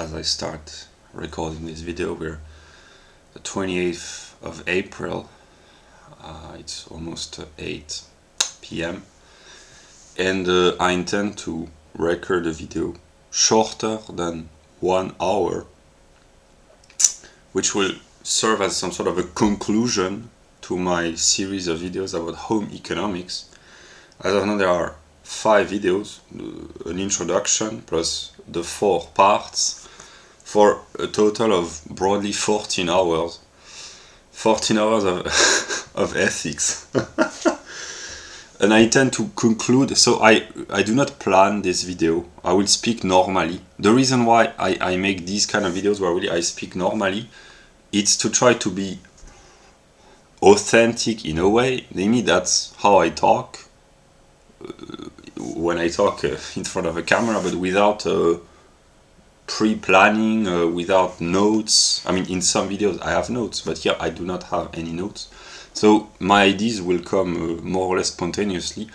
as I start recording this video. We're the 28th of April. It's almost 8 p.m. and I intend to record a video shorter than 1 hour, which will serve as some sort of a conclusion to my series of videos about home economics. As of now, there are 5 videos, an introduction plus the 4 parts, for a total of broadly 14 hours. 14 hours of ethics. And I intend to conclude, so I do not plan this video. I will speak normally. The reason why I make these kind of videos where really I speak normally, it's to try to be authentic in a way. Namely, that's how I talk when I talk in front of a camera, but without pre-planning, without notes. I mean, in some videos I have notes, but here I do not have any notes. So my ideas will come more or less spontaneously.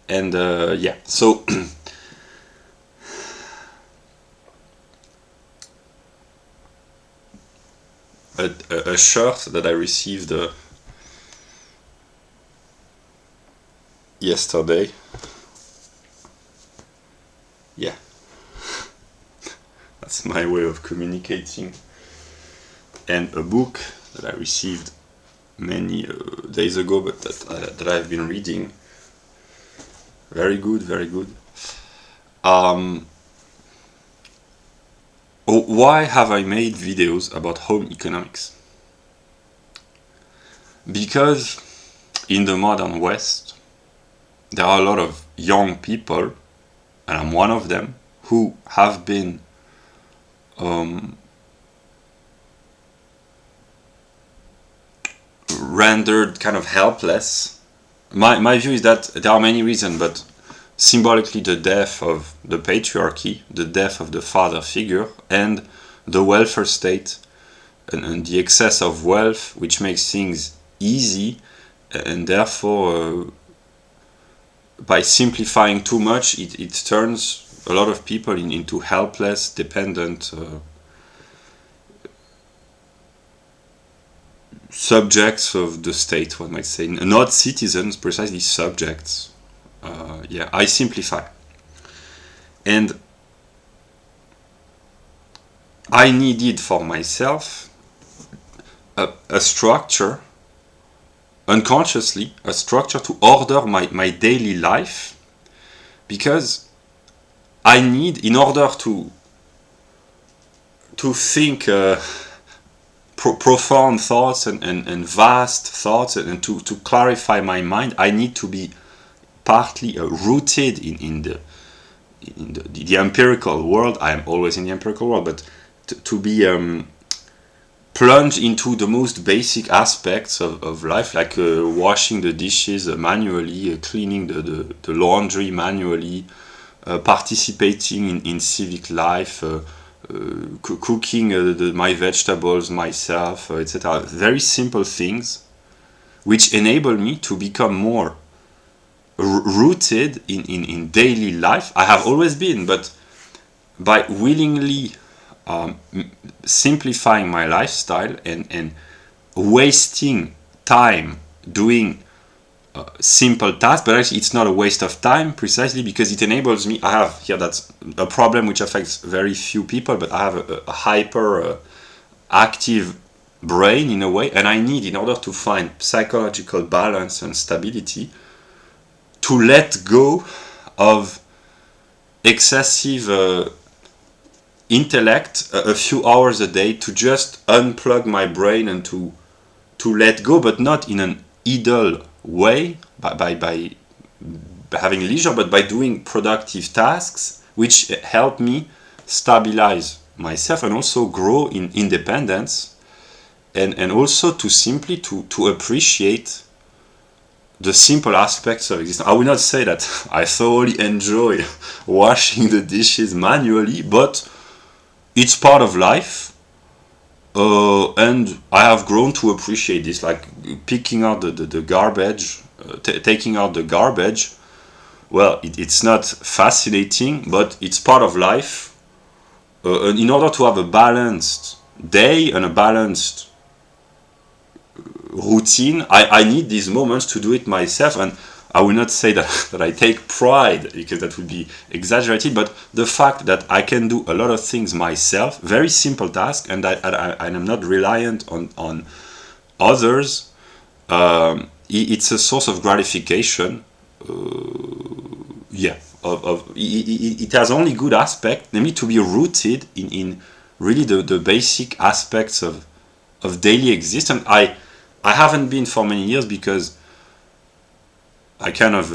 And yeah, so a shirt that I received yesterday. Yeah, that's my way of communicating. And a book that I received many days ago, but that I've been reading. Very good, very good. Why have I made videos about home economics? Because in the modern West, there are a lot of young people, and I'm one of them, who have been rendered kind of helpless. My view is that there are many reasons, but symbolically the death of the patriarchy, the death of the father figure, and the welfare state, and the excess of wealth, which makes things easy, and therefore by simplifying too much, it turns a lot of people into helpless, dependent subjects of the state, one might say. Not citizens, precisely subjects. Yeah, I simplify. And I needed for myself a structure, unconsciously, a structure to order my daily life, because I need, in order to think profound thoughts and vast thoughts, and to clarify my mind, I need to be partly rooted in the empirical world. I am always in the empirical world, but to be plunged into the most basic aspects of life, like washing the dishes manually, cleaning the laundry manually, participating in civic life, cooking my vegetables myself, etc. Very simple things which enable me to become more rooted in daily life. I have always been, but by willingly simplifying my lifestyle and wasting time doing simple tasks, but actually it's not a waste of time, precisely because it enables me. I have here, that's a problem which affects very few people, but I have a hyper active brain in a way, and I need, in order to find psychological balance and stability, to let go of excessive intellect a few hours a day, to just unplug my brain and to let go, but not in an idle way, by having leisure, but by doing productive tasks which help me stabilize myself and also grow in independence, and also to simply to appreciate the simple aspects of existence. I will not say that I thoroughly enjoy washing the dishes manually, but it's part of life, and I have grown to appreciate this, like picking out the garbage, taking out the garbage. Well, it's not fascinating, but it's part of life. in order to have a balanced day and a balanced routine, I need these moments to do it myself. And I will not say that I take pride, because that would be exaggerated, but the fact that I can do a lot of things myself, very simple task, and I'm not reliant on others, it's a source of gratification. It has only good aspect, namely to be rooted in really the basic aspects of daily existence. I haven't been for many years because I kind of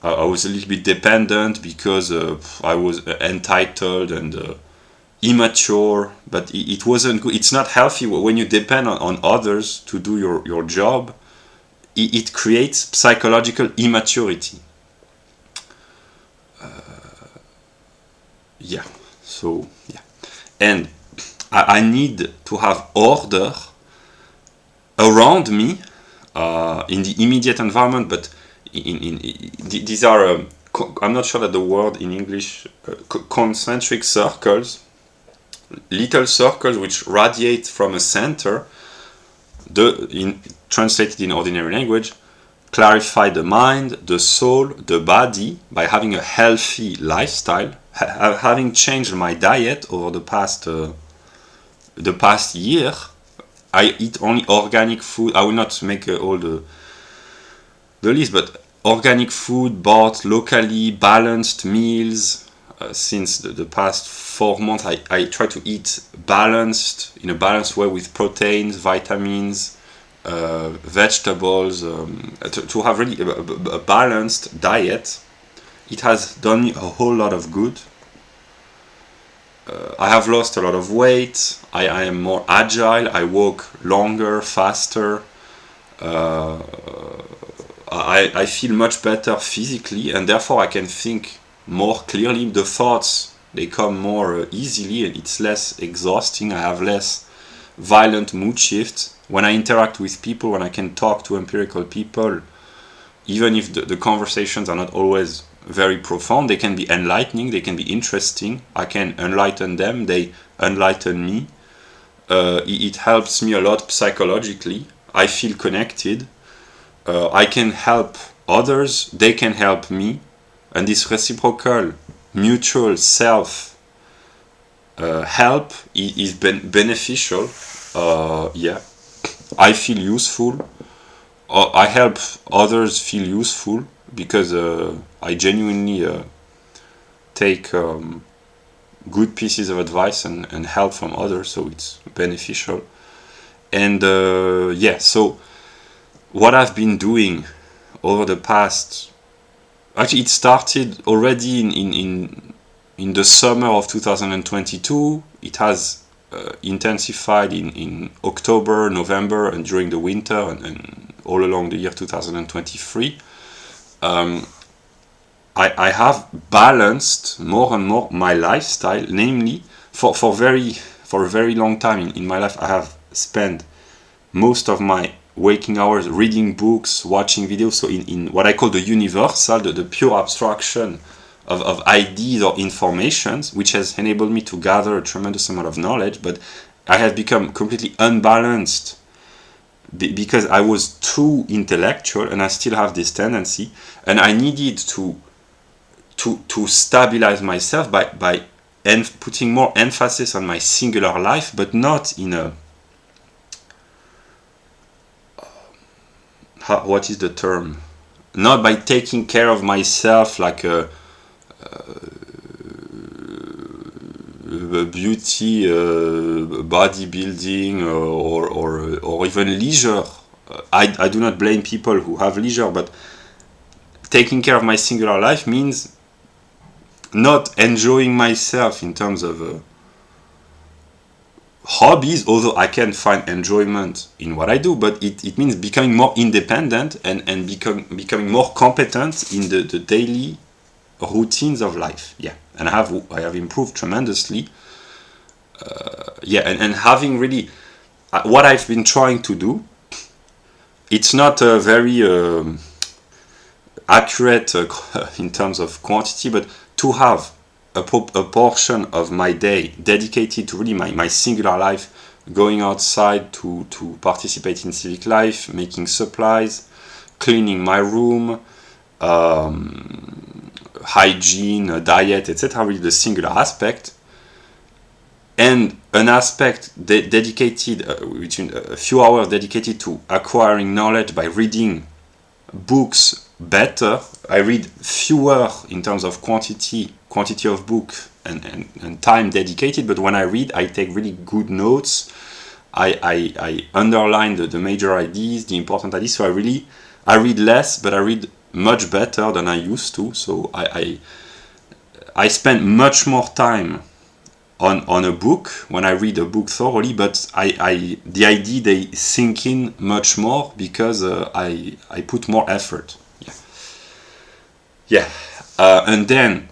I was a little bit dependent, because I was entitled and immature, but it wasn't good. It's not healthy when you depend on others to do your job. It creates psychological immaturity. And I need to have order around me, in the immediate environment, but these are I'm not sure that the word in English, concentric circles, little circles which radiate from a center, translated in ordinary language, clarify the mind, the soul, the body by having a healthy lifestyle. Having changed my diet over the past year, I eat only organic food. I will not make all the list, but organic food bought locally, balanced meals. Since the past 4 months, I try to eat balanced, in a balanced way, with proteins, vitamins, vegetables, to have really a balanced diet. It has done me a whole lot of good. I have lost a lot of weight. I am more agile. I walk longer, faster. I feel much better physically, and therefore I can think more clearly. The thoughts, they come more easily, and it's less exhausting. I have less violent mood shifts. When I interact with people, when I can talk to empirical people, even if the conversations are not always very profound, they can be enlightening, they can be interesting. I can enlighten them, they enlighten me. It helps me a lot psychologically. I feel connected. I can help others, they can help me. And this reciprocal, mutual self help is beneficial. I feel useful. I help others feel useful, because I genuinely take good pieces of advice and help from others, so it's beneficial. And so what I've been doing over the past, actually it started already in the summer of 2022. It has intensified in October, November, and during the winter, and all along the year 2023. I have balanced more and more my lifestyle, namely for a very long time in my life I have spent most of my waking hours reading books, watching videos, so in what I call the universal, the pure abstraction of ideas or informations, which has enabled me to gather a tremendous amount of knowledge. But I have become completely unbalanced because I was too intellectual, and I still have this tendency, and I needed to stabilize myself by putting more emphasis on my singular life, but not in a what is the term? Not by taking care of myself like a beauty, bodybuilding, or even leisure. I do not blame people who have leisure, but taking care of my singular life means not enjoying myself in terms of hobbies, although I can find enjoyment in what I do, but it means becoming more independent and becoming more competent in the daily routines of life. And I have improved tremendously. And having really what I've been trying to do, it's not very accurate in terms of quantity, but to have a portion of my day dedicated to really my singular life, going outside to participate in civic life, making supplies, cleaning my room, hygiene, diet, etc. Really the singular aspect, and an aspect dedicated, between a few hours dedicated to acquiring knowledge by reading books better. I read fewer in terms of quantity of book and time dedicated, but when I read, I take really good notes. I underline the major ideas, the important ideas. So I read less, but I read much better than I used to. So I spend much more time on a book when I read a book thoroughly, but the idea they sink in much more because I put more effort. And then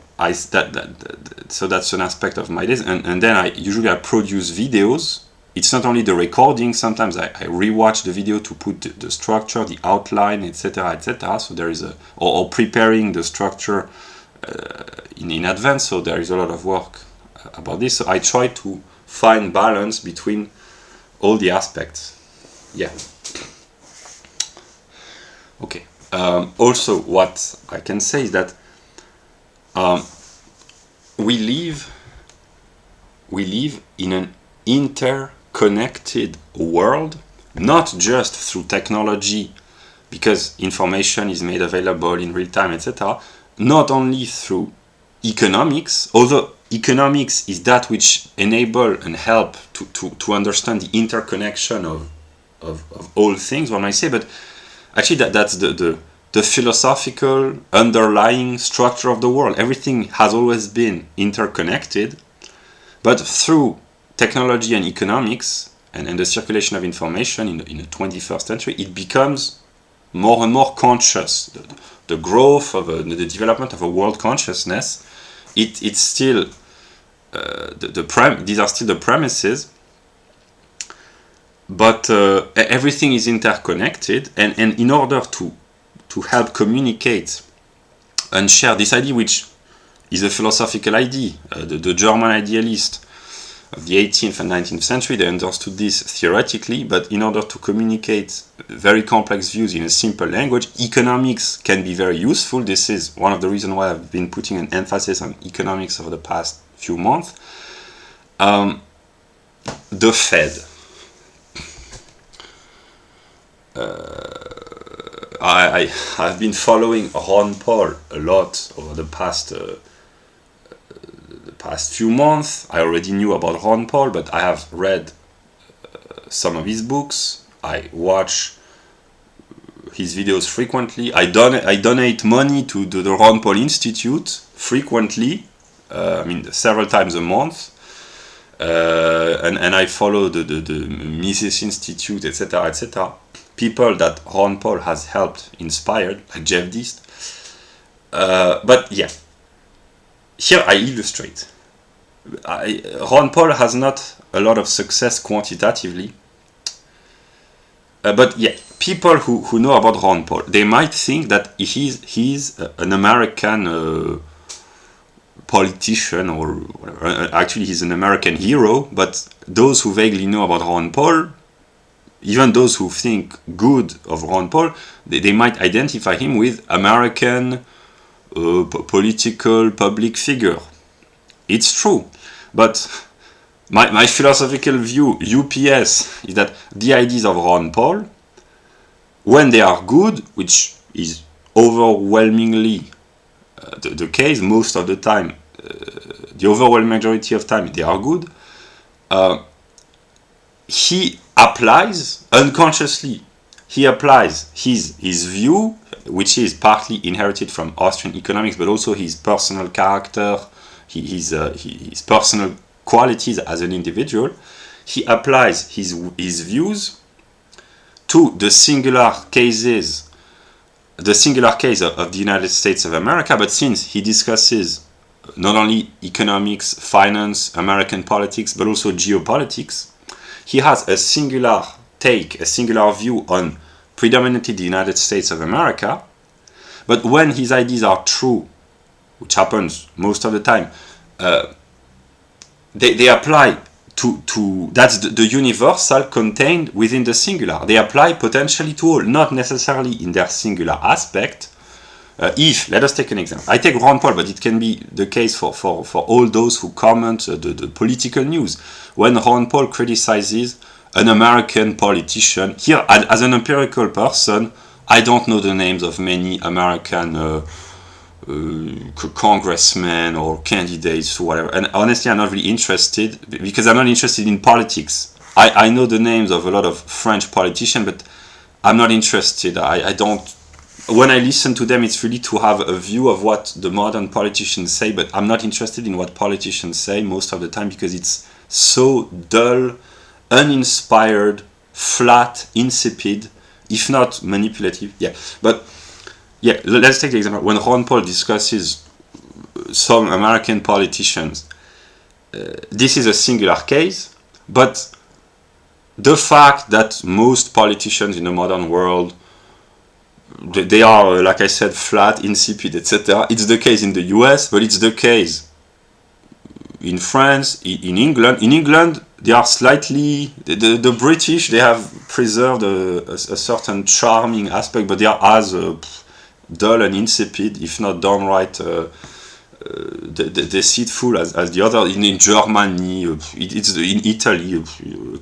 so that's an aspect of my days, and then I usually produce videos. It's not only the recording. Sometimes I rewatch the video to put the structure, the outline, etc., etc. So there is or preparing the structure in advance. So there is a lot of work about this. So I try to find balance between all the aspects. Okay. Also, what I can say is that we live in an interconnected world, not just through technology, because information is made available in real time, etc. Not only through economics, although economics is that which enable and help to understand the interconnection of all things, one might say, but actually that's the philosophical underlying structure of the world. Everything has always been interconnected, but through technology and economics and the circulation of information in the 21st century, it becomes more and more conscious. The growth of the development of a world consciousness, it's still these are still the premises, but everything is interconnected, and in order to help communicate and share this idea, which is a philosophical idea, the German idealist of the 18th and 19th century, they understood this theoretically, but in order to communicate very complex views in a simple language, economics can be very useful. This is one of the reasons why I've been putting an emphasis on economics over the past few months. The Fed. I've been following Ron Paul a lot over the past few months. I already knew about Ron Paul, but I have read some of his books. I watch his videos frequently. I donate money to the Ron Paul Institute frequently. Several times a month. And I follow the Mises Institute, etc., etc. People that Ron Paul has helped, inspired, like Jeff Deist. But yeah, here I illustrate. Ron Paul has not a lot of success quantitatively, but yeah, people who know about Ron Paul, they might think that he's an American politician or whatever. Actually, he's an American hero, but those who vaguely know about Ron Paul, even those who think good of Ron Paul, they might identify him with American political public figure. It's true, but my philosophical view, UPS, is that the ideas of Ron Paul, when they are good, which is overwhelmingly the case most of the time, the overwhelming majority of time they are good, he applies unconsciously, his view, which is partly inherited from Austrian economics, but also his personal character, his personal qualities as an individual. He applies his views to the singular case of the United States of America, but since he discusses not only economics, finance, American politics, but also geopolitics, he has a singular take, a singular view on predominantly the United States of America. But when his ideas are true, which happens most of the time, they apply to that's the universal contained within the singular. They apply potentially to all, not necessarily in their singular aspect. If, let us take an example. I take Ron Paul, but it can be the case for all those who comment the political news. When Ron Paul criticizes an American politician, here, as an empirical person, I don't know the names of many American congressmen or candidates or whatever. And honestly, I'm not really interested, because I'm not interested in politics. I know the names of a lot of French politicians, but I'm not interested. I don't... When I listen to them, it's really to have a view of what the modern politicians say, but I'm not interested in what politicians say most of the time, because it's so dull, uninspired, flat, insipid, if not manipulative. Yeah, but yeah, let's take the example. When Ron Paul discusses some American politicians, this is a singular case, but the fact that most politicians in the modern world, they are, like I said, flat, insipid, etc. It's the case in the US, but it's the case in France, in England. In England, they are slightly... The British, they have preserved a certain charming aspect, but they are as dull and insipid, if not downright deceitful as the other. In Germany, it's in Italy,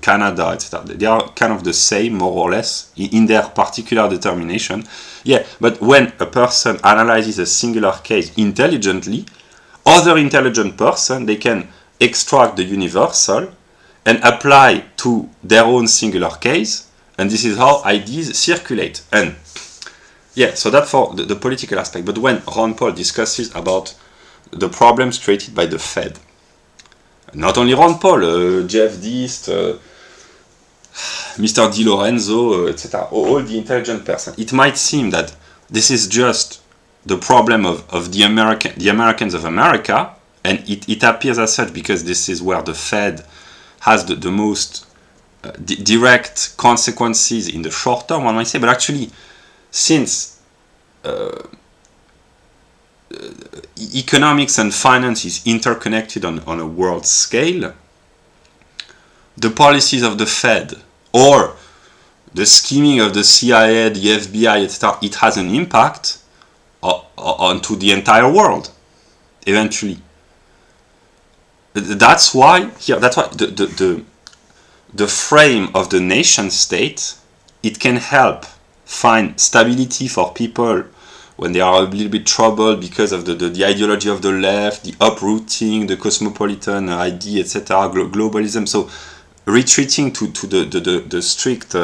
Canada, etc. They are kind of the same, more or less, in their particular determination. Yeah, but when a person analyzes a singular case intelligently, other intelligent person, they can extract the universal and apply to their own singular case, and this is how ideas circulate. And yeah, so that's for the political aspect. But when Ron Paul discusses about the problems created by the Fed, not only Ron Paul, Jeff Deist, Mr. Di Lorenzo, etc., all the intelligent person, it might seem that this is just the problem of the Americans of America, and it appears as such because this is where the Fed has the most direct consequences in the short term, one might say. But actually, since economics and finance is interconnected on a world scale, the policies of the Fed or the scheming of the CIA, the FBI, etc., it has an impact onto the entire world eventually. That's why the frame of the nation state, it can help find stability for people when they are a little bit troubled because of the ideology of the left, the uprooting, the cosmopolitan idea, etc., globalism. So retreating to the strict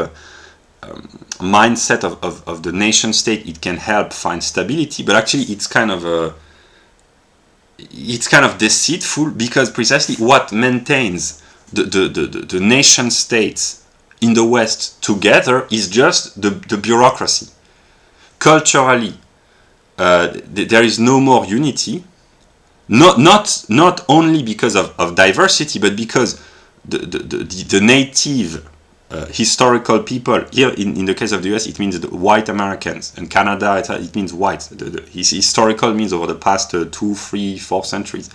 mindset of the nation state, it can help find stability. But actually, it's kind of deceitful, because precisely what maintains the nation states in the West together is just the bureaucracy. Culturally, there is no more unity, not only because of diversity, but because the native historical people, here in the case of the US, it means the white Americans, and Canada, it means white. Historical means over the past 2, 3, 4 centuries.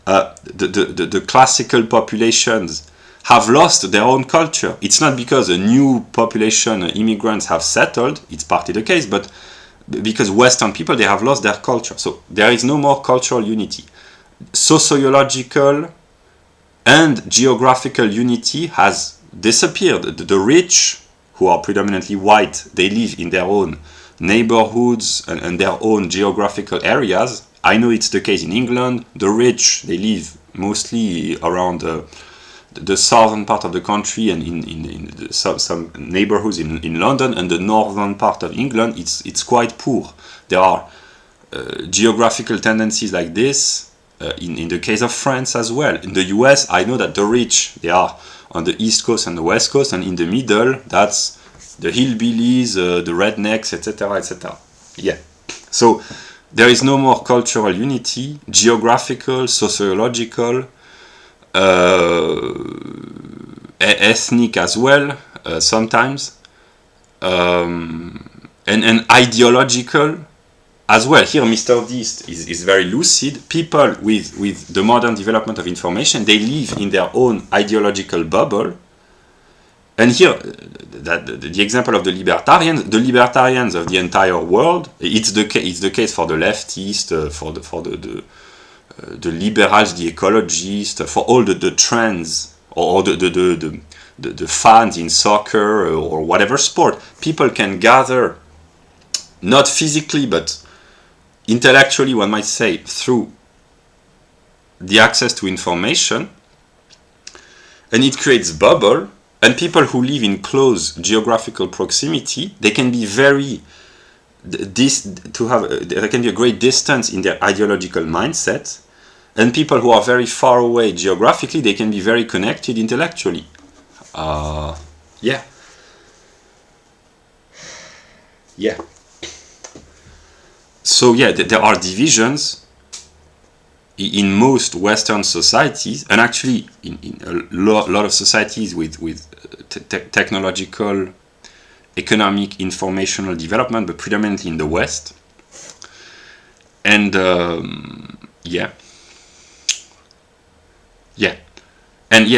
The classical populations have lost their own culture. It's not because a new population, immigrants, have settled, it's partly the case, but because Western people, they have lost their culture. So there is no more cultural unity. Sociological and geographical unity has disappeared. The rich, who are predominantly white, they live in their own neighborhoods and their own geographical areas. I know it's the case in England. The rich, they live mostly around the southern part of the country and in some neighborhoods in London, and the northern part of England, it's quite poor. There are geographical tendencies like this in the case of France as well. In the US, I know that the rich, they are on the East Coast and the West Coast, and in the middle, that's the hillbillies, the rednecks, etc., etc. Yeah. So there is no more cultural unity, geographical, sociological, ethnic as well, sometimes, and ideological. as well, here Mr. D is very lucid. People with the modern development of information, they live in their own ideological bubble. And here, the example of the libertarians of the entire world, it's the case for the leftists, for the liberals, the ecologists, for all the trends, or the fans in soccer or whatever sport. People can gather, not physically, but intellectually, one might say, through the access to information, and it creates bubble. And people who live in close geographical proximity, they can be there can be a great distance in their ideological mindset. And people who are very far away geographically, they can be very connected intellectually. Yeah. So yeah, there are divisions in most Western societies, and actually in a lot of societies with technological, economic, informational development, but predominantly in the West. And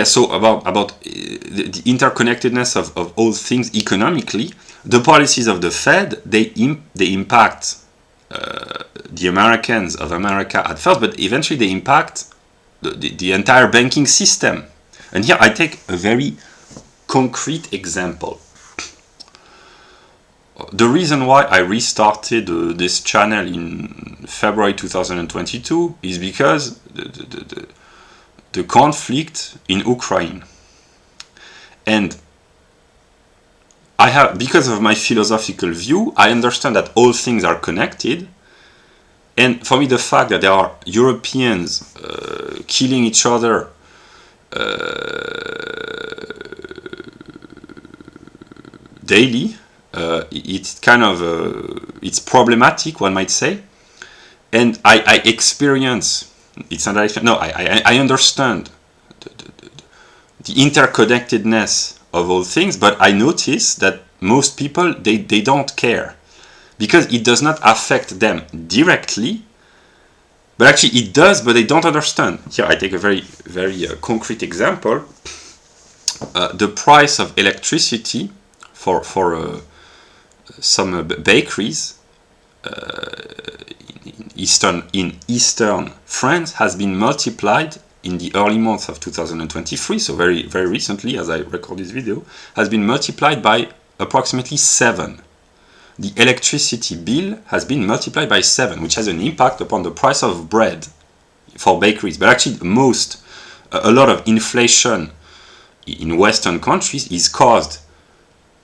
so about the interconnectedness of all things economically, the policies of the Fed, they impact the Americans of America at first, but eventually they impact the entire banking system. And here I take a very concrete example. The reason why I restarted this channel in February 2022 is because the conflict in Ukraine. And because of my philosophical view, I understand that all things are connected. And for me, the fact that there are Europeans killing each other daily, it's kind of it's problematic, one might say. And I experience, it's not that I understand the interconnectedness of all things, but I notice that most people, they don't care, because it does not affect them directly, but actually it does, but they don't understand. Here I take a very, very concrete example. The price of electricity for some bakeries in eastern France has been multiplied in the early months of 2023, so very, very recently, as I record this video, has been multiplied by approximately 7. The electricity bill has been multiplied by 7, which has an impact upon the price of bread for bakeries. But actually, a lot of inflation in Western countries is caused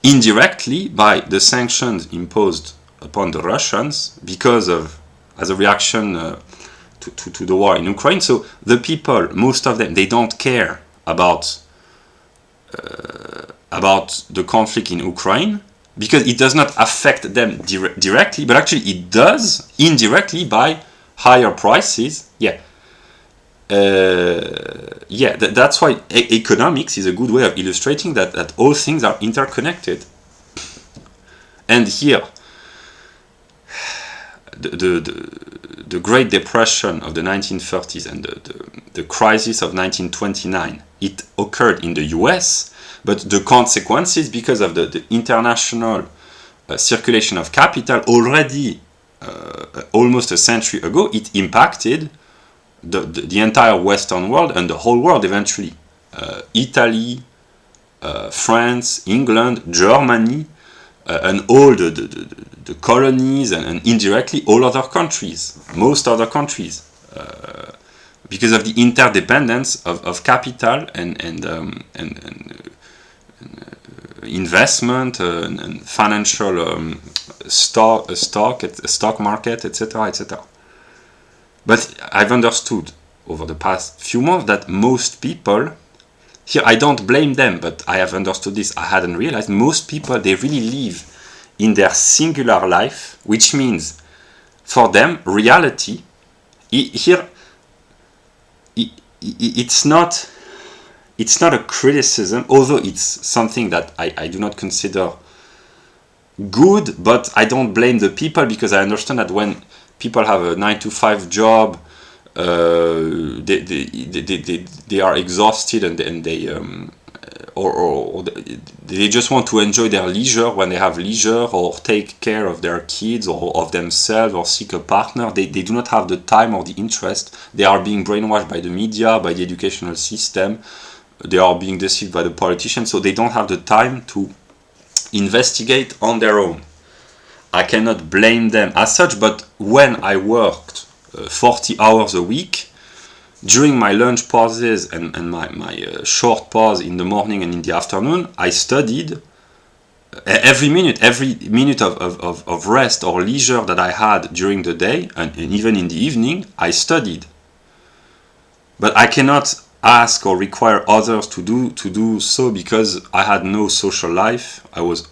indirectly by the sanctions imposed upon the Russians as a reaction to the war in Ukraine. So the people, most of them, they don't care about the conflict in Ukraine, because it does not affect them directly, but actually it does indirectly by higher prices. That's why economics is a good way of illustrating that all things are interconnected. And here, the Great Depression of the 1930s and the crisis of 1929, it occurred in the US, but the consequences, because of the international circulation of capital already almost a century ago, it impacted the entire Western world and the whole world eventually. Italy, France, England, Germany, and all the colonies, and indirectly all other countries, most other countries, because of the interdependence of capital and investment and financial stock market, etc., etc. But I've understood over the past few months that most people, here I don't blame them, but I have understood this, I hadn't realized, most people, they really live in their singular life, which means for them, reality, it's not a criticism, although it's something that I do not consider good, but I don't blame the people, because I understand that when people have a 9-to-5 job. They are exhausted, and they just want to enjoy their leisure when they have leisure, or take care of their kids or of themselves, or seek a partner. They do not have the time or the interest. They are being brainwashed by the media, by the educational system. They are being deceived by the politicians, so they don't have the time to investigate on their own. I cannot blame them as such, but when I worked 40 hours a week, during my lunch pauses and my short pause in the morning and in the afternoon, I studied. Every minute of rest or leisure that I had during the day, and even in the evening, I studied. But I cannot ask or require others to do so, because I had no social life. I was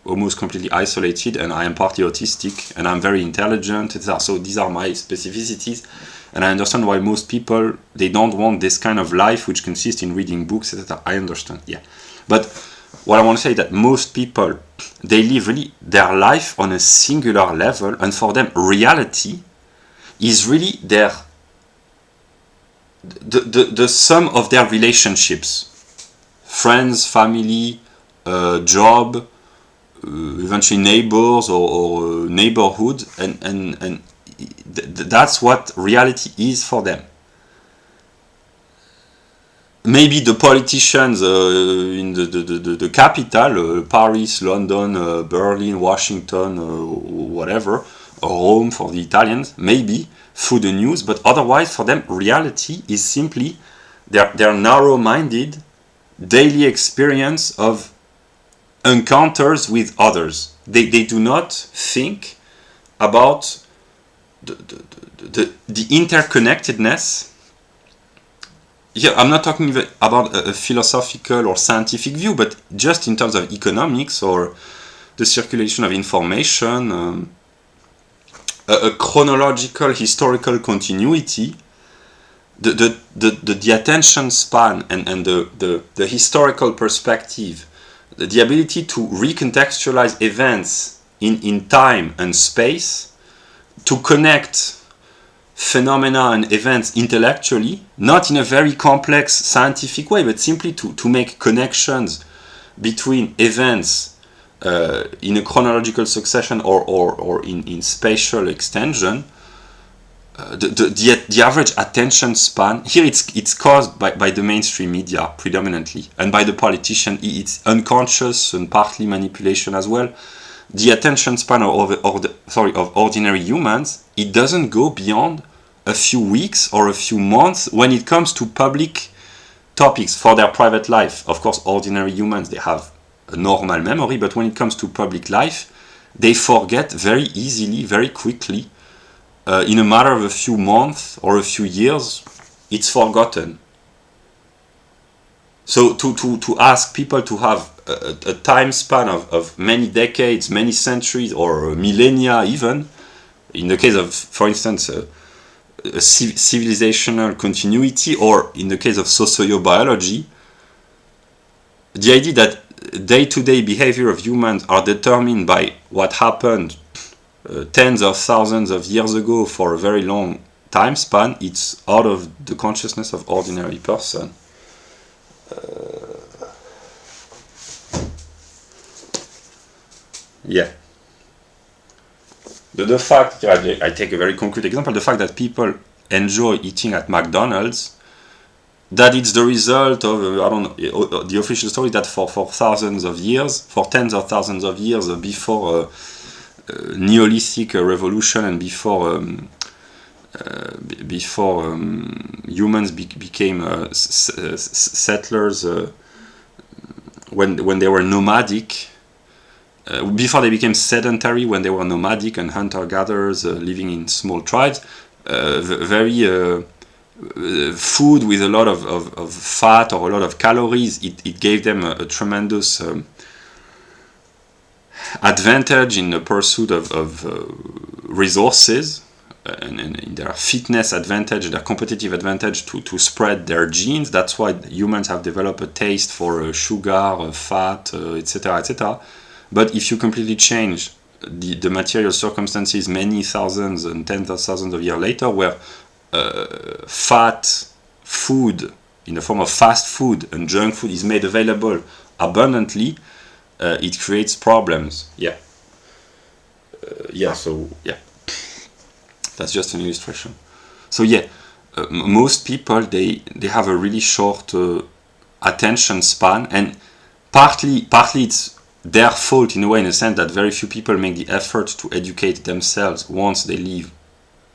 almost completely isolated, and I am partly autistic, and I'm very intelligent, etc. So these are my specificities, and I understand why most people, they don't want this kind of life which consists in reading books, etc. I understand, yeah. But what I want to say is that most people, they live really their life on a singular level, and for them reality is really the sum of their relationships, friends, family, job, eventually neighbors or neighborhood, and that's what reality is for them. Maybe the politicians in the capital, Paris, London, Berlin, Washington, whatever, or Rome for the Italians, maybe through the news, but otherwise for them reality is simply their narrow-minded daily experience of encounters with others. They do not think about the interconnectedness. Yeah, I'm not talking even about a philosophical or scientific view, but just in terms of economics or the circulation of information, a chronological historical continuity, the attention span and the historical perspective, the ability to recontextualize events in time and space, to connect phenomena and events intellectually, not in a very complex scientific way, but simply to make connections between events in a chronological succession or in spatial extension. The average attention span here, it's caused by the mainstream media predominantly, and by the politician. It's unconscious and partly manipulation as well. The attention span of ordinary humans, it doesn't go beyond a few weeks or a few months when it comes to public topics for their private life. Of course, ordinary humans, they have a normal memory, but when it comes to public life, they forget very easily, very quickly. In a matter of a few months or a few years, it's forgotten. So to ask people to have a time span of many decades, many centuries, or millennia even, in the case of, for instance, a civilizational continuity, or in the case of sociobiology, the idea that day-to-day behavior of humans are determined by what happened tens of thousands of years ago for a very long time span, it's out of the consciousness of ordinary person. Yeah. The fact, I take a very concrete example, the fact that people enjoy eating at McDonald's, that it's the result of, I don't know, the official story that for thousands of years, for tens of thousands of years before Neolithic revolution and before humans became settlers, when they were nomadic, before they became sedentary, when they were nomadic and hunter-gatherers living in small tribes, very food with a lot of fat or a lot of calories, it gave them a tremendous advantage in the pursuit of resources, and in their fitness advantage, their competitive advantage to spread their genes. That's why humans have developed a taste for sugar, fat, etc., etc. But if you completely change the material circumstances many thousands and tens of thousands of years later, where fat food in the form of fast food and junk food is made available abundantly, it creates problems. So that's just an illustration. So most people, they have a really short attention span, and partly it's their fault in a way, in a sense that very few people make the effort to educate themselves once they leave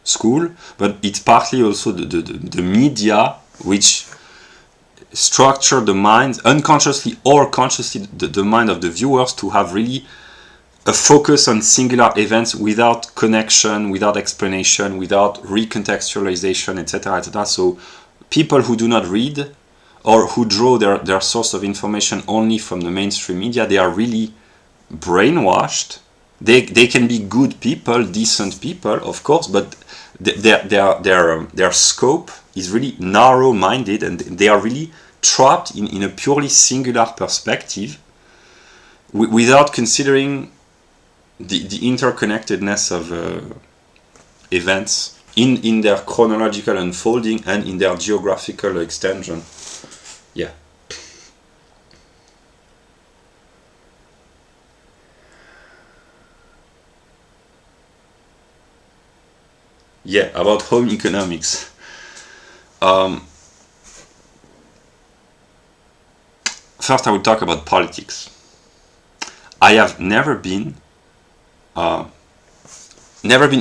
school, but it's partly also the media which structure the minds, unconsciously or consciously, the mind of the viewers to have really a focus on singular events without connection, without explanation, without recontextualization, etc., etc. So people who do not read or who draw their source of information only from the mainstream media, they are really brainwashed. They can be good people, decent people, of course, but their scope is really narrow-minded, and they are really trapped in a purely singular perspective without considering the interconnectedness of events in their chronological unfolding and in their geographical extension. About home economics. First, I will talk about politics. I have never been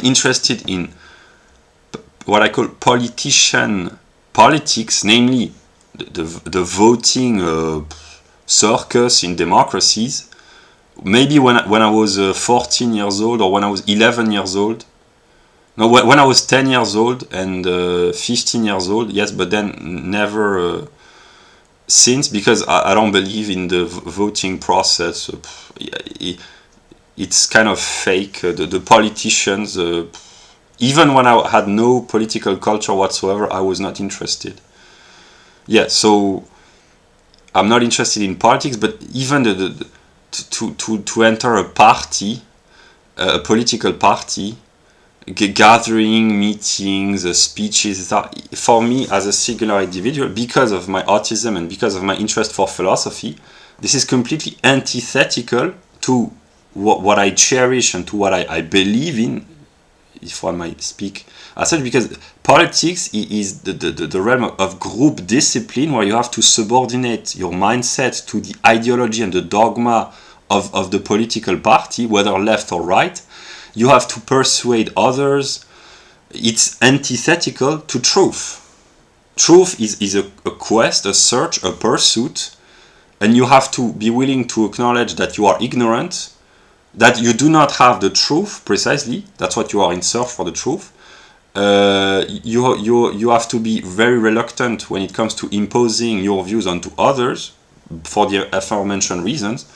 interested in what I call politics, namely the voting circus in democracies. Maybe when I was 14 years old, or when I was 11 years old. No, when I was 10 years old and 15 years old, yes, but then never since, because I don't believe in the voting process. It's kind of fake. The politicians, even when I had no political culture whatsoever, I was not interested. So I'm not interested in politics, but even to enter a party, a political party, gathering, meetings, speeches, for me as a singular individual, because of my autism and because of my interest for philosophy, this is completely antithetical to what I cherish and to what I believe in, if one might speak as such, because politics is the realm of group discipline, where you have to subordinate your mindset to the ideology and the dogma of the political party, whether left or right. You have to persuade others. It's antithetical to truth. Truth is a quest, a search, a pursuit, and you have to be willing to acknowledge that you are ignorant, that you do not have the truth precisely. That's what you are, in search for the truth. You have to be very reluctant when it comes to imposing your views onto others for the aforementioned reasons.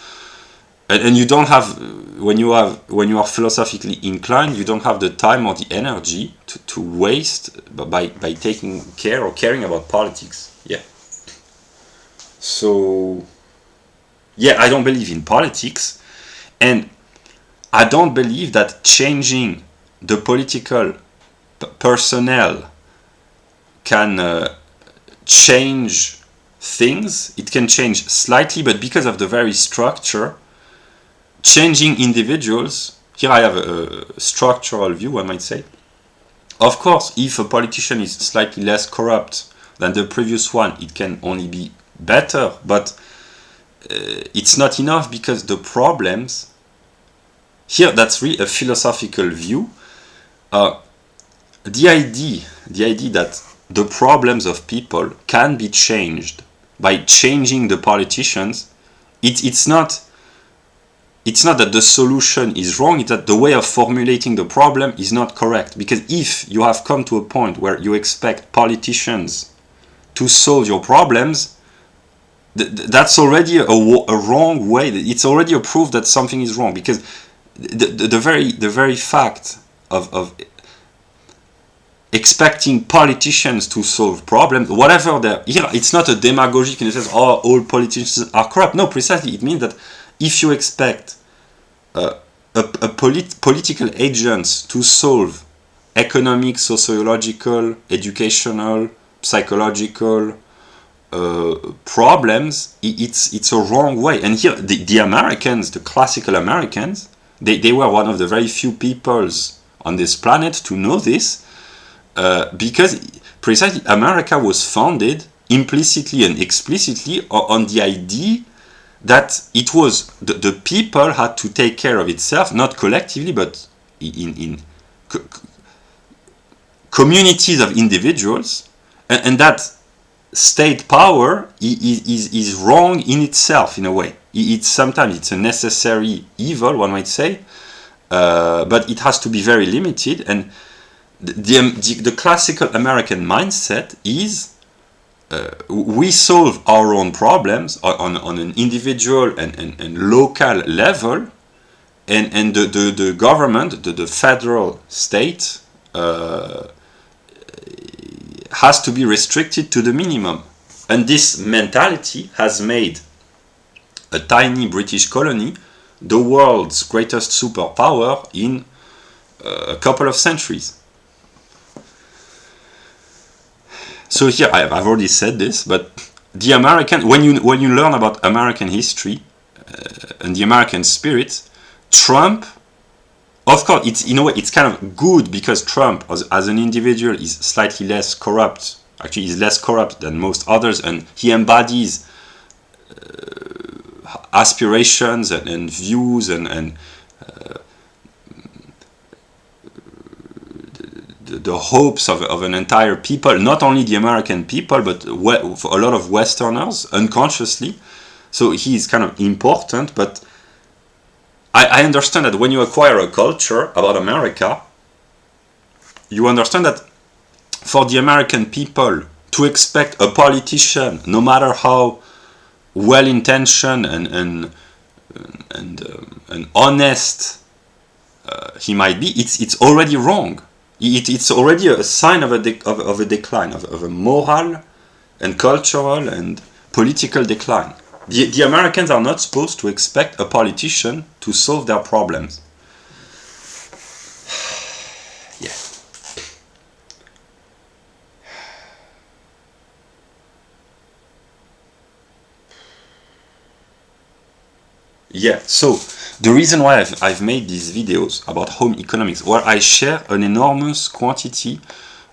And you don't have, when you are philosophically inclined, you don't have the time or the energy to waste by taking care or caring about politics. So I don't believe in politics, and I don't believe that changing the political personnel can change things. It can change slightly, but because of the very structure, changing individuals, here I have a structural view, I might say. Of course, if a politician is slightly less corrupt than the previous one, it can only be better, but it's not enough, because the problems, here that's really a philosophical view, the idea that the problems of people can be changed by changing the politicians, it's not that the solution is wrong, it's that the way of formulating the problem is not correct. Because if you have come to a point where you expect politicians to solve your problems, that's already a wrong way. It's already a proof that something is wrong, because the very fact of expecting politicians to solve problems, whatever it's not a demagogic in the sense, all politicians are corrupt. No, precisely, it means that if you expect political agents to solve economic, sociological, educational, psychological problems, it's a wrong way. And here, the Americans, the classical Americans, they were one of the very few peoples on this planet to know this, because precisely America was founded implicitly and explicitly on the idea that it was the people had to take care of itself, not collectively, but in communities of individuals, and that state power is wrong in itself, in a way. Sometimes it's a necessary evil, one might say, but it has to be very limited. And the classical American mindset is we solve our own problems on an individual and local level, and the government, the federal state, has to be restricted to the minimum. And this mentality has made a tiny British colony the world's greatest superpower in a couple of centuries. So here, I've already said this, but the American, when you learn about American history and the American spirit, Trump, of course, it's in a way it's kind of good because Trump, as an individual, is slightly less corrupt. Actually, he's less corrupt than most others, and he embodies aspirations and views and the hopes of an entire people, not only the American people, but for a lot of Westerners, unconsciously. So he's kind of important, but I understand that when you acquire a culture about America, you understand that for the American people to expect a politician, no matter how well-intentioned and honest he might be, it's already wrong. It's already a sign of a decline, of a moral and cultural and political decline. The Americans are not supposed to expect a politician to solve their problems. Yeah. Yeah, so the reason why I've made these videos about home economics, where I share an enormous quantity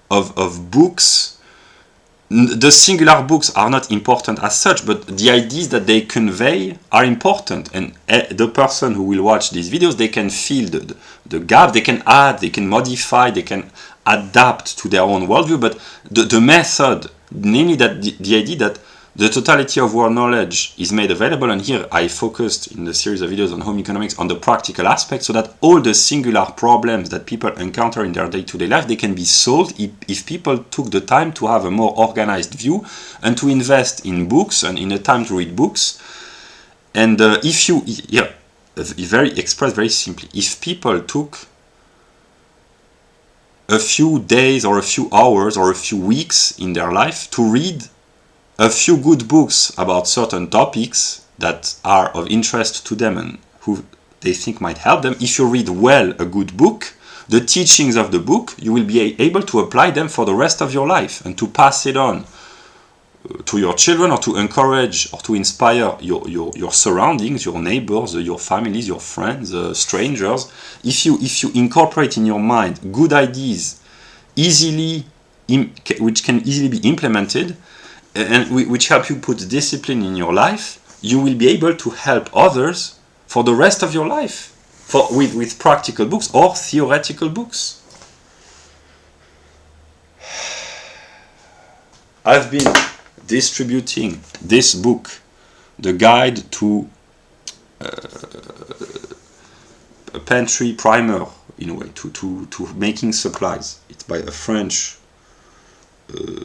of books. The singular books are not important as such, but the ideas that they convey are important. And the person who will watch these videos, they can feel the gap, they can add, they can modify, they can adapt to their own worldview. But the method, namely that the idea that the totality of world knowledge is made available, and here I focused in the series of videos on home economics on the practical aspect, so that all the singular problems that people encounter in their day-to-day life, they can be solved if people took the time to have a more organized view and to invest in books and in a time to read books. And if you, expressed very simply, if people took a few days or a few hours or a few weeks in their life to read a few good books about certain topics that are of interest to them and who they think might help them, if you read well a good book, the teachings of the book, you will be able to apply them for the rest of your life and to pass it on to your children, or to encourage or to inspire your surroundings, your neighbors, your families, your friends, strangers. If you incorporate in your mind good ideas which can easily be implemented, and which help you put discipline in your life, you will be able to help others for the rest of your life, with practical books or theoretical books. I've been distributing this book, The Guide to a Pantry Primer, in a way, to making supplies. It's by a French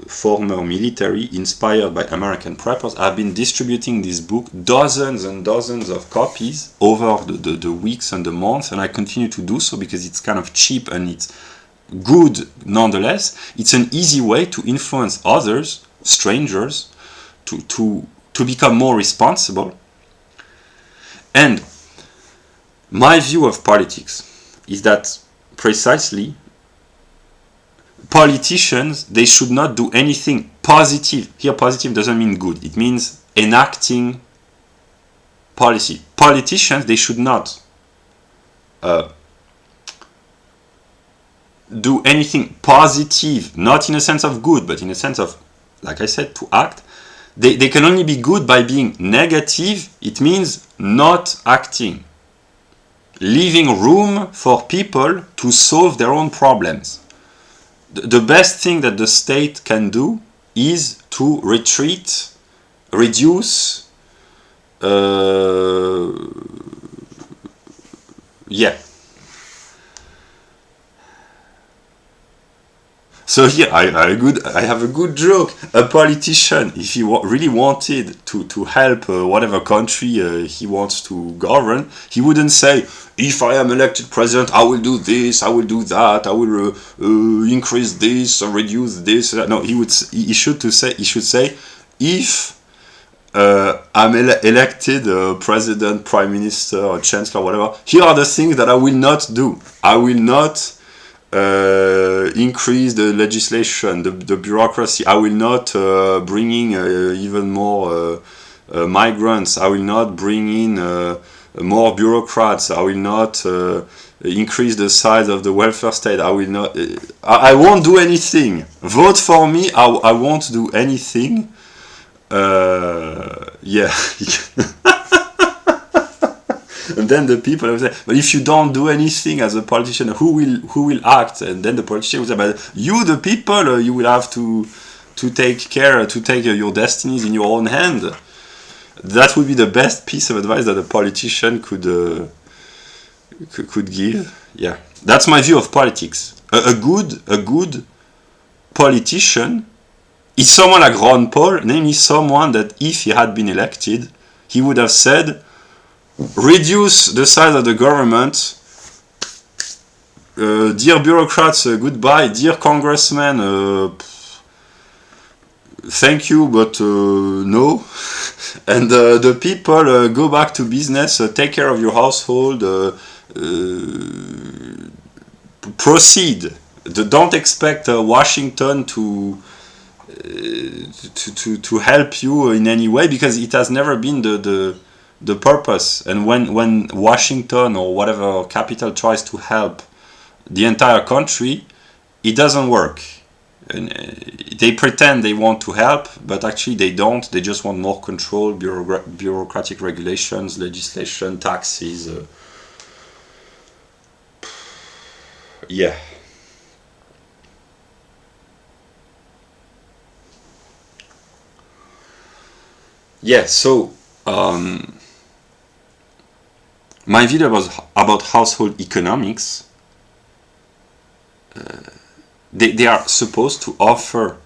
former military, inspired by American preppers. I've been distributing this book, dozens and dozens of copies over the weeks and the months, and I continue to do so because it's kind of cheap and it's good nonetheless. It's an easy way to influence others, strangers, to become more responsible. And My view of politics is that precisely politicians, they should not do anything positive. Here, positive doesn't mean good. It means enacting policy. Politicians, they should not do anything positive, not in a sense of good, but in a sense of, like I said, to act. They can only be good by being negative. It means not acting. Leaving room for people to solve their own problems. The best thing that the state can do is to retreat, reduce, yeah. So here I have a good joke. A politician, if he really wanted to help whatever country he wants to govern, he wouldn't say, if I am elected president, I will do this, I will do that, I will increase this or reduce this. No, he should say, if I'm elected president, prime minister, or chancellor, whatever, here are the things that I will not do. I will not increase the legislation, the bureaucracy. I will not bring in even more migrants. I will not bring in more bureaucrats. I will not increase the size of the welfare state. I will not. I won't do anything. Vote for me. I won't do anything. Yeah. And then the people will say, but if you don't do anything as a politician, who will act? And then the politician will say, but you, the people, you will have to take care, to take your destinies in your own hand. That would be the best piece of advice that a politician could give. Yeah, that's my view of politics. A good politician is someone like Ron Paul, namely someone that if he had been elected, he would have said, reduce the size of the government. Dear bureaucrats, goodbye. Dear congressmen, thank you, but no. And the people, go back to business, take care of your household, proceed. Don't expect Washington to help you in any way, because it has never been the purpose. And when Washington or whatever capital tries to help the entire country, it doesn't work. And they pretend they want to help, but actually they don't. They just want more control, bureaucratic regulations, legislation, taxes. Yeah. Yeah, so my video was about household economics. They are supposed to offer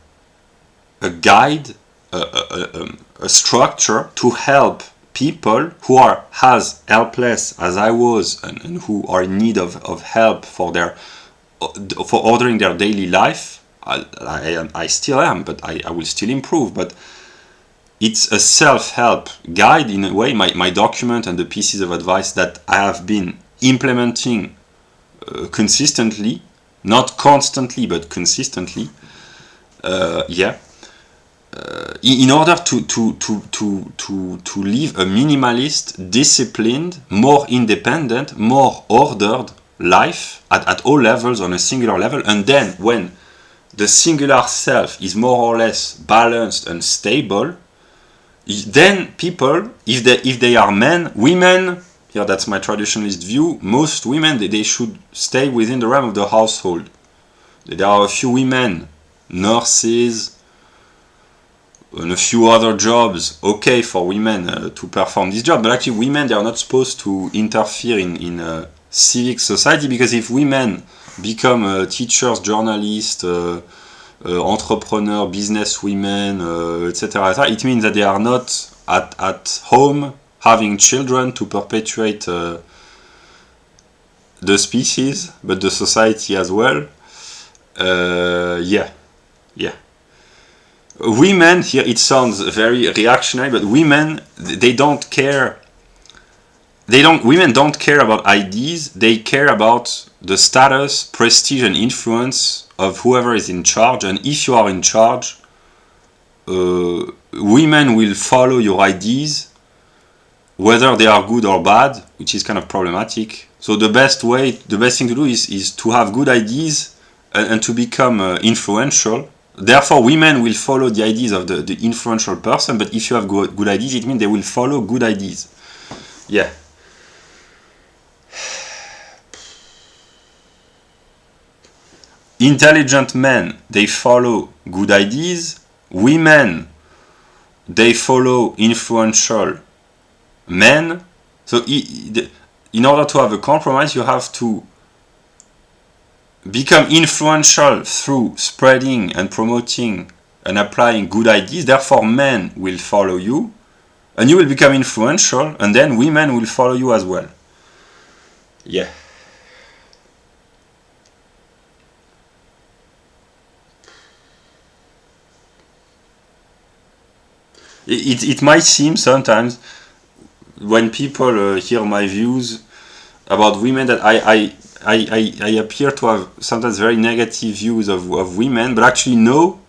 a guide, a structure to help people who are as helpless as I was, and who are in need of help for ordering their daily life. I still am, but I will still improve. But it's a self-help guide in a way, my document and the pieces of advice that I have been implementing consistently, not constantly, but consistently. In order to live a minimalist, disciplined, more independent, more ordered life at all levels, on a singular level. And then when the singular self is more or less balanced and stable, then people, if they are men, women, here that's my traditionalist view, most women, they should stay within the realm of the household. There are a few women, nurses, and a few other jobs, okay for women to perform this job, but actually women, they are not supposed to interfere in civic society, because if women become teachers, journalists, entrepreneur, business women, etc., it means that they are not at home having children to perpetuate the species, but the society as well. Women, here it sounds very reactionary, but women, they don't care. women don't care about ideas, they care about the status, prestige and influence of whoever is in charge. And if you are in charge, women will follow your ideas, whether they are good or bad, which is kind of problematic. So the best thing to do is to have good ideas and to become influential. Therefore, women will follow the ideas of the influential person, but if you have good ideas, it means they will follow good ideas. Yeah. Intelligent men, they follow good ideas. Women, they follow influential men. So in order to have a compromise, you have to become influential through spreading and promoting and applying good ideas. Therefore, men will follow you, and you will become influential, and then women will follow you as well. Yeah. It might seem sometimes when people hear my views about women that I appear to have sometimes very negative views of women, but actually no,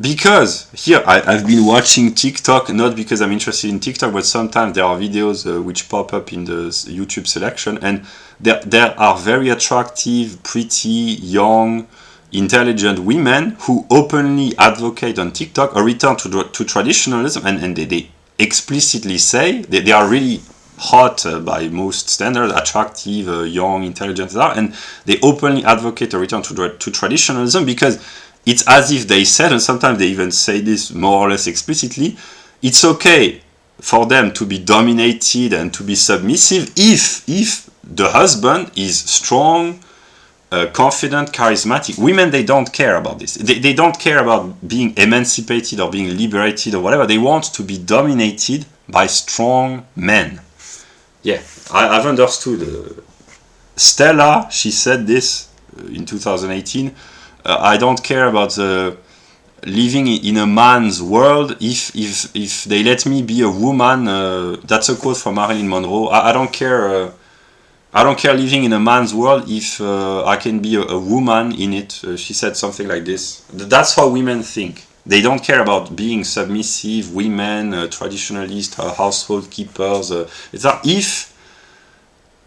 because here I've been watching TikTok, not because I'm interested in TikTok, but sometimes there are videos which pop up in the YouTube selection, and there are very attractive, pretty, young, intelligent women who openly advocate on TikTok a return to traditionalism, and they explicitly say they are really hot by most standards, attractive, young, intelligent, and they openly advocate a return to traditionalism, because it's as if they said, and sometimes they even say this more or less explicitly, it's okay for them to be dominated and to be submissive if the husband is strong, confident, charismatic. Women, they don't care about this. They don't care about being emancipated or being liberated or whatever. They want to be dominated by strong men. Yeah, I've understood. Stella, she said this in 2018. I don't care about living in a man's world if they let me be a woman. That's a quote from Marilyn Monroe. I don't care. I don't care living in a man's world if I can be a woman in it. She said something like this. That's how women think. They don't care about being submissive, women, traditionalist, household keepers. It's that if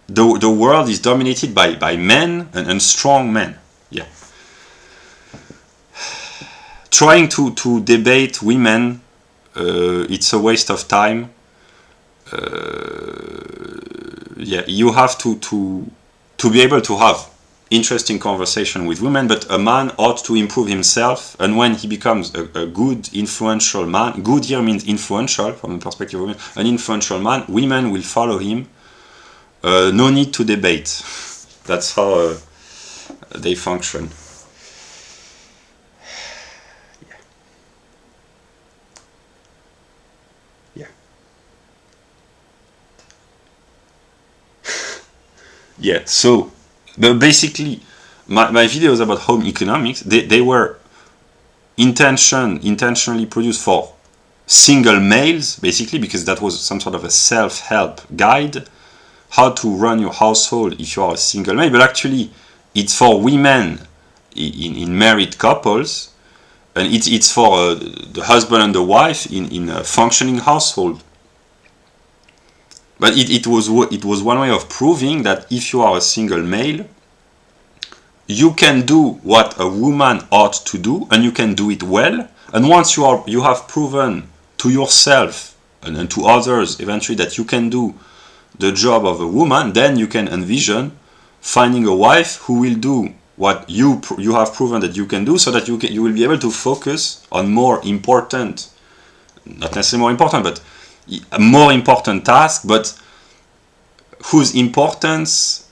the world is dominated by men and strong men. Yeah. Trying to debate women, it's a waste of time. Yeah, you have to be able to have interesting conversation with women, but a man ought to improve himself, and when he becomes a good, influential man, good here means influential from the perspective of women, an influential man, women will follow him. No need to debate. That's how they function. Yeah, so but basically my videos about home economics, they were intentionally produced for single males, basically, because that was some sort of a self-help guide, how to run your household if you are a single male, but actually it's for women in married couples, and it's for the husband and the wife in a functioning household. But it was one way of proving that if you are a single male, you can do what a woman ought to do, and you can do it well. And once you have proven to yourself and to others eventually that you can do the job of a woman, then you can envision finding a wife who will do what you have proven that you can do, so that you will be able to focus on more important, not necessarily more important, but a more important task, but whose importance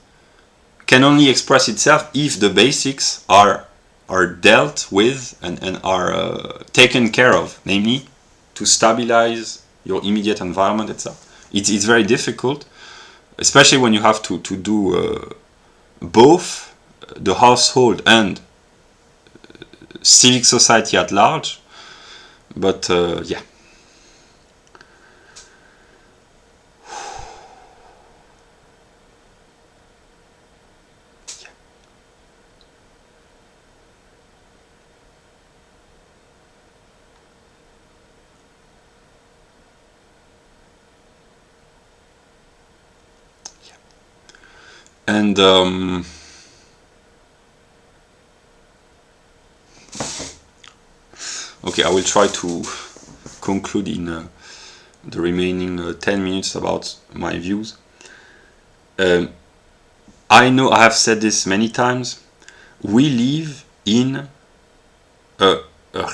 can only express itself if the basics are dealt with and are taken care of, namely to stabilize your immediate environment, etc. It's very difficult, especially when you have to do both the household and civic society at large. But yeah. And okay, I will try to conclude in the remaining 10 minutes about my views. I know I have said this many times. We live in a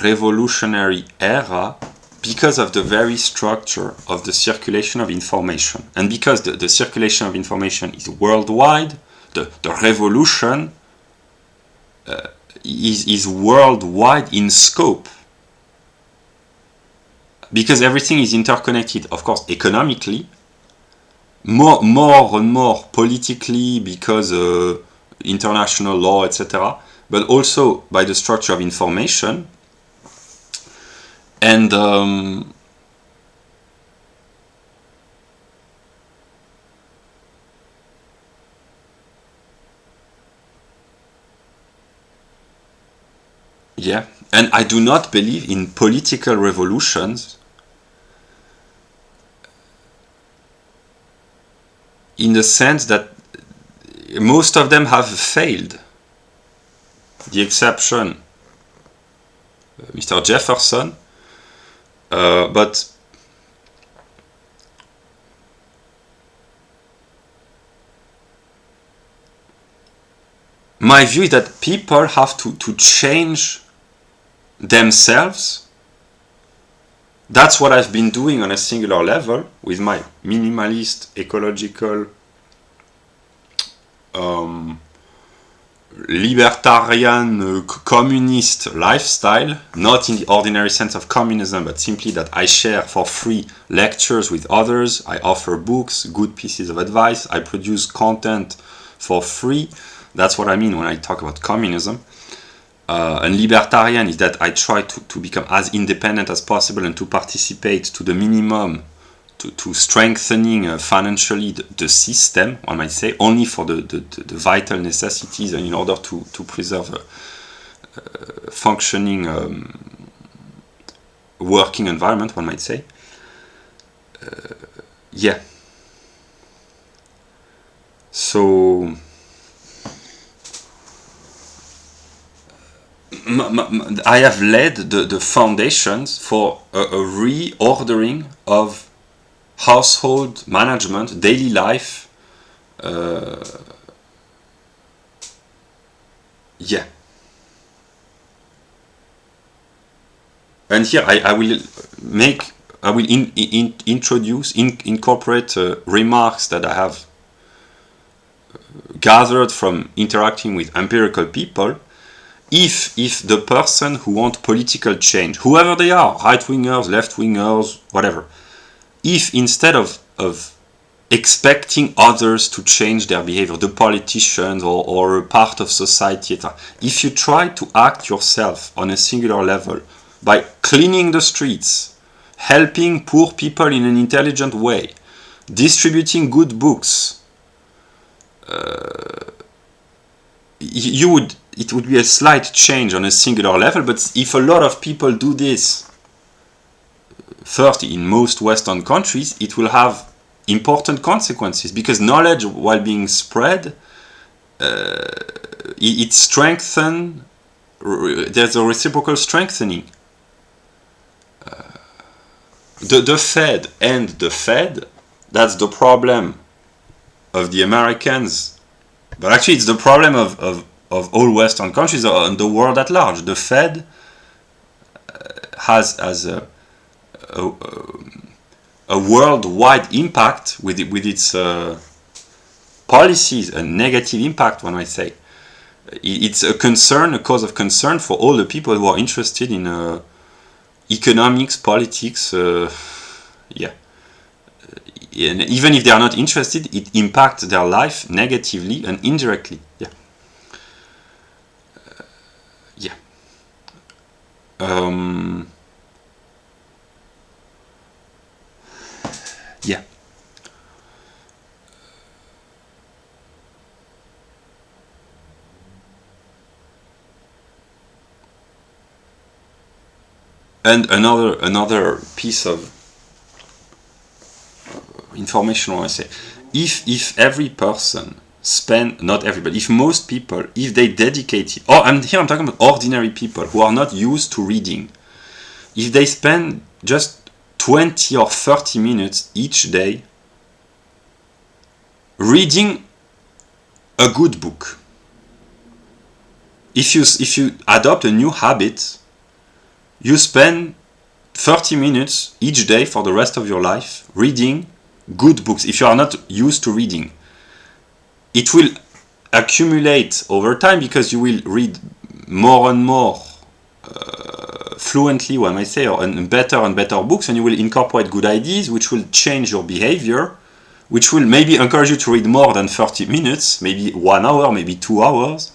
revolutionary era because of the very structure of the circulation of information. And because the circulation of information is worldwide, the revolution is worldwide in scope. Because everything is interconnected, of course, economically, more and more politically because international law, etc., but also by the structure of information. And yeah, and I do not believe in political revolutions in the sense that most of them have failed. The exception, Mr. Jefferson, but my view is that people have to change themselves. That's what I've been doing on a singular level with my minimalist, ecological, libertarian, communist lifestyle, not in the ordinary sense of communism, but simply that I share for free lectures with others, I offer books, good pieces of advice, I produce content for free. That's what I mean when I talk about communism. And libertarian is that I try to become as independent as possible and to participate to the minimum to strengthening financially the system, one might say, only for the vital necessities and in order to preserve a functioning working environment, one might say. Yeah. So I have laid the foundations for a reordering of household management, daily life. Yeah. And here I will incorporate remarks that I have gathered from interacting with empirical people. If the person who wants political change, whoever they are, right-wingers, left-wingers, whatever, if instead of expecting others to change their behavior, the politicians or a part of society, etc., if you try to act yourself on a singular level by cleaning the streets, helping poor people in an intelligent way, distributing good books, it would be a slight change on a singular level, but if a lot of people do this, first in most Western countries, it will have important consequences because knowledge, while being spread, it strengthens, there's a reciprocal strengthening. The Fed and the Fed, that's the problem of the Americans, but actually it's the problem of all Western countries and the world at large. The Fed has a worldwide impact with its policies, a negative impact, one might say. It's a concern, a cause of concern for all the people who are interested in economics, politics, yeah. And even if they are not interested, it impacts their life negatively and indirectly. Yeah. Yeah. Yeah. And another piece of information I want to say, if every person spend, not everybody, if most people, if they dedicated, and here I'm talking about ordinary people who are not used to reading, if they spend just 20 or 30 minutes each day reading a good book, if you adopt a new habit, you spend 30 minutes each day for the rest of your life reading good books. If you are not used to reading, it will accumulate over time because you will read more and more fluently, one might say, and better books, and you will incorporate good ideas which will change your behavior, which will maybe encourage you to read more than 30 minutes, maybe 1 hour, maybe 2 hours,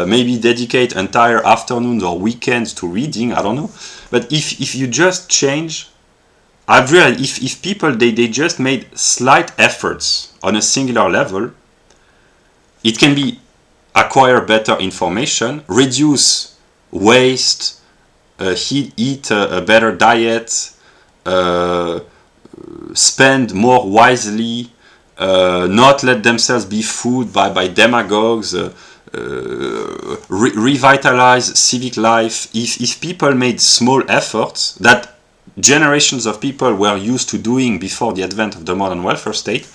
maybe dedicate entire afternoons or weekends to reading, I don't know. But if you just change, I've realized if people, they just made slight efforts on a singular level, it can be acquire better information, reduce waste, eat a better diet, spend more wisely, not let themselves be fooled by demagogues, revitalize civic life. If people made small efforts that generations of people were used to doing before the advent of the modern welfare state,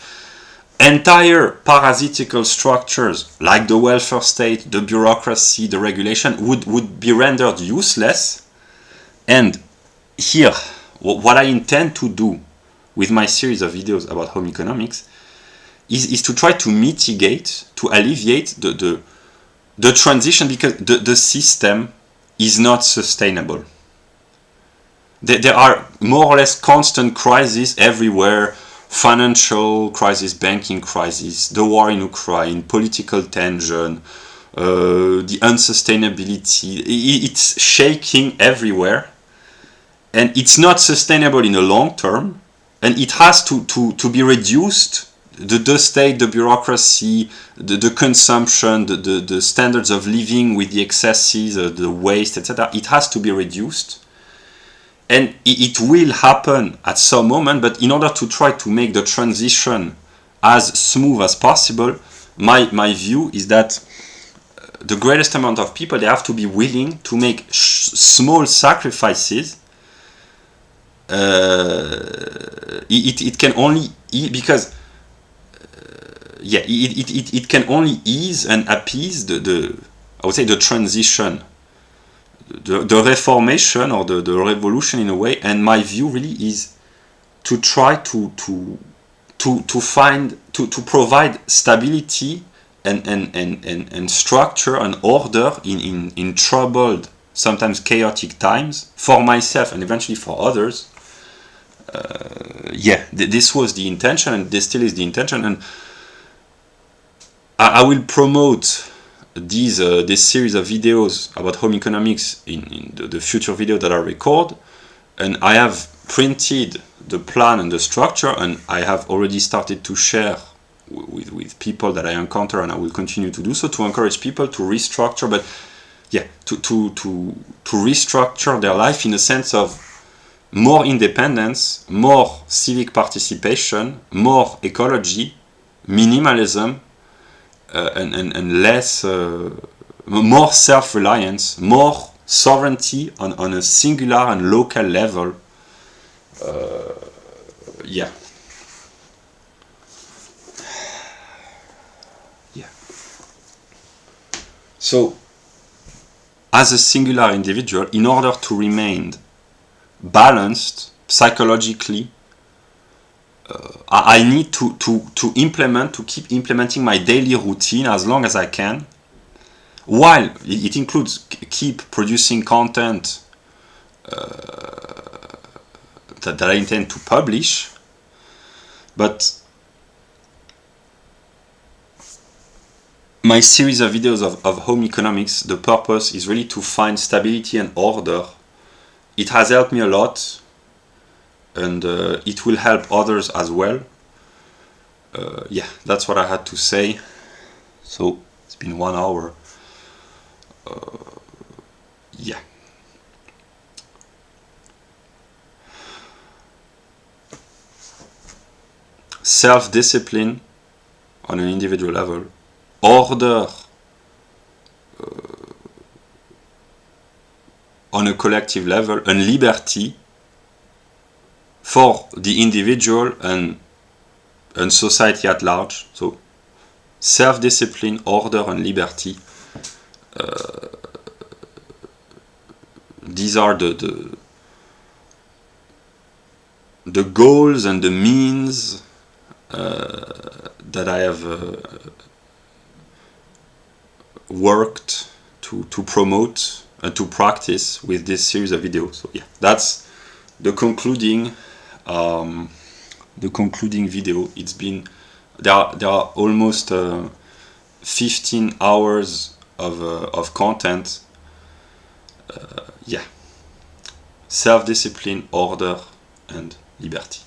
entire parasitical structures like the welfare state, the bureaucracy, the regulation would be rendered useless. And here, what I intend to do with my series of videos about home economics is to try to mitigate, to alleviate the transition, because the system is not sustainable. There are more or less constant crises everywhere: financial crisis, banking crisis, the war in Ukraine, political tension, the unsustainability. It's shaking everywhere, and it's not sustainable in the long term, and it has to be reduced. The state, the bureaucracy, the consumption, the standards of living with the excesses, the waste, etc. It has to be reduced. And it will happen at some moment, but in order to try to make the transition as smooth as possible, my view is that the greatest amount of people, they have to be willing to make small sacrifices. It can only, because it can only ease and appease the I would say the transition, the reformation or the revolution in a way. And my view really is to try to provide stability and structure and order in troubled, sometimes chaotic times, for myself and eventually for others. This was the intention, and this still is the intention. And I will promote this series of videos about home economics in the future video that I record. And I have printed the plan and the structure, and I have already started to share with people that I encounter, and I will continue to do so, to encourage people to restructure, but to restructure their life in a sense of more independence, more civic participation, more ecology, minimalism, and less, more self-reliance, more sovereignty on a singular and local level. So, as a singular individual, in order to remain balanced psychologically, I need to keep implementing my daily routine as long as I can, while it includes keep producing content that I intend to publish. But my series of videos of home economics, the purpose is really to find stability and order. It has helped me a lot, and it will help others as well. That's what I had to say. So it's been 1 hour. Self-discipline, on an individual level, order on a collective level, and liberty for the individual and society at large. So self-discipline, order, and liberty. These are the goals and the means that I have worked to promote and to practice with this series of videos. So yeah, that's the concluding video. It's been there are almost 15 hours of content. Yeah, self-discipline, order, and liberty.